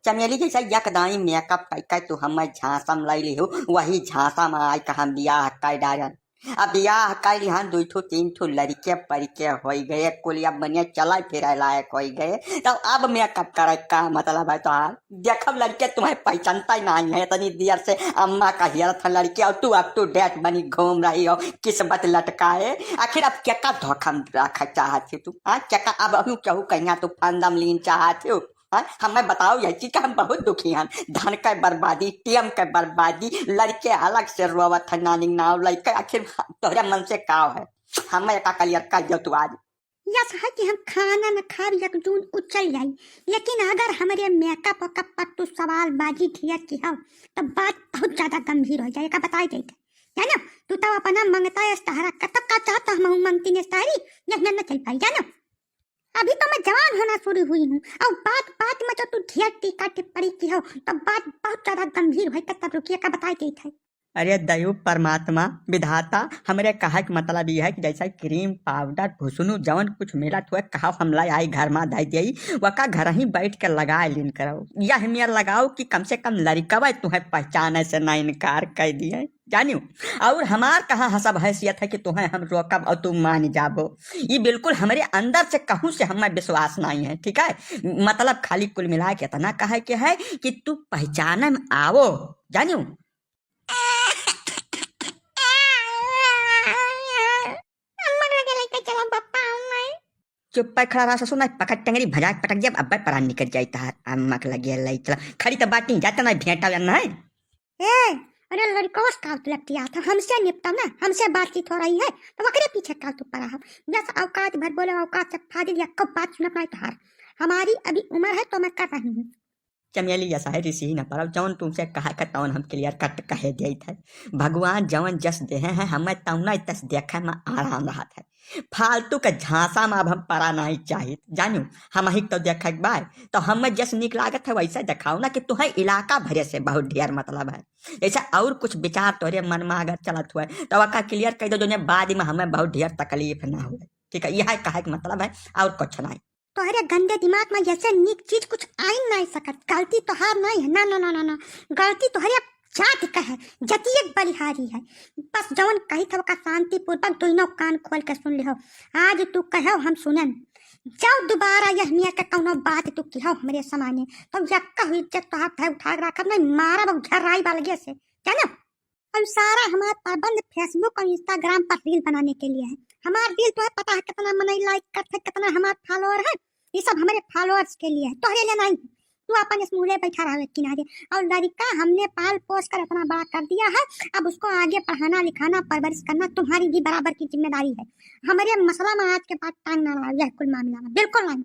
चमेली जैसा यकदाई मेकअप करके तू हमें झांसा में लाई हो, वही झांसा में आई कहा बियाह कर डारन। अब बियाह कर यहाँ 2-3 लड़के परिके हो गए, कुलिया बनिया चला फिर लायक हो गए, तो अब मेकअप करे का मतलब है? तो देखब लड़के तुम्हें पहचानता ही नहीं है, इतनी देर से अम्मा का हियर था लड़के और तू अब तू डेट बनी घूम रही हो किस्मत लटकाए। आखिर अब क्या का धोखा रखा चाहती तू? हाँ क्या अब अभी कहूँ कहीं तू फंदम लीन चाहती हो? हमें बताओ यही कि हम बहुत दुखी हैं, धन के बर्बादी, टीएम के बर्बादी, लड़के अलग से रोवत है नानी नाव लड़के। आखिर तोहरे मन से का है? हमें का कलियर कर दो तू आज। यस है कि हम खाना न खा एक जून उछल जाई, लेकिन अगर हमारे मेकअप पर तू सवाल बाजी ढिया की हो तो बात बहुत ज्यादा गंभीर हो जाएगा, बताई देते जानो। तू तो अपना मंगता है सहारा कतक का चाहता हम मंगती ने सारी नहीं न चल पाई जानो। अभी तो मैं जवान होना शुरू हुई हूँ और बात बात में जो तू ढेर टीका टिप्पणी की हो तो बात बहुत ज्यादा गंभीर है, तब रुकिए का बताई देते है। अरे दयु परमात्मा विधाता, हमरे कहा कि मतलब यह है कि जैसा क्रीम पाउडर भुसनु जवन कुछ मेरा तो कहा हमला आई घर में धाई दी वका घर ही बैठ के लगा लीन करो, यह मेरा लगाओ कि कम से कम लड़कवा तुम्हें पहचाने से ना इनकार कर दिए जानियो। और हमार कहाँ हसब हैसियत है कि तुम्हें हम रोकब और तुम मान जाबो? ये बिल्कुल हमारे अंदर से कहूँ से हमें विश्वास नहीं है, ठीक है? मतलब खाली कुल मिला के इतना कहे के है कि तू पहचाने में आवो जानियो। चुप पर खड़ा रहा सुना पकड़ टंगरी भजाक पटक जब अब परान निकल जाई तार अम्मा के लगे लाई चला खड़ी तो बात नहीं जाता ना भेंटा ना है। ए अरे लड़कों का लगती आता हमसे निपटा ना, हमसे बातचीत हो रही है तो वकरे पीछे का तू पड़ा है। जैसा औकात भर बोले औकात से फादिल या कब बात सुन पाए तार, हमारी अभी उम्र है तो मैं कर रही हूँ। चमेली जैसा है ऋषि न पर जौन तुमसे कहा का तौन हम क्लियर कट कहे दे थे। भगवान जौन जस दे हैं हमें तौना तस देखे में आराम रहा था, फालतू के झांसा में अब हम परा नहीं चाहिए जानू। हम ही तो देखे बाय तो हमें जस निक लागत है वैसे दिखाओ ना कि तुम्हें इलाका भरे से बहुत ढेर मतलब है। जैसा और कुछ विचार तोरे मन में अगर चलत हुआ तो वका क्लियर कर दो जो बाद में हमें बहुत ढेर तकलीफ ना हो, ठीक है? यह कहा कि मतलब है और कुछ नहीं। तोहरे गंदे दिमाग में जैसे निक चीज कुछ आ नहीं सकत, गलती तोहार नहीं है, ना ना ना ना ना, गलती तोहरे जात का है, जतियक बलिहारी है। बस जवन कही था का शांति पूर्वक दोनों कान खोल के सुन लिहो। आज तू कहो हम सुनन, जब दोबारा यह मियाँ का कौनो बात तू कहो हमारे सामने तो यक्का हुई इज्जत तो हाथ उठा के रखब नहीं, मारा बहु झर्राई वाले से जाना। और सारा हमारा पाबंद फेसबुक और इंस्टाग्राम पर रील बनाने के लिए है। हमारा रील तो है पता है कितना मन लाइक करते, कितना हमारे फॉलोअर है, ये सब हमारे फॉलोअर्स के लिए है, तोहरे लिए नहीं। तू अपन इस मुहले बैठा रहा किनारे, और लड़का हमने पाल पोस कर इतना बड़ा कर दिया है, अब उसको आगे पढ़ाना लिखाना परवरिश करना तुम्हारी भी बराबर की जिम्मेदारी है। हमारे मसला में आज के बाद टांग ना लगाओ, यह कुल मामला में बिल्कुल नहीं।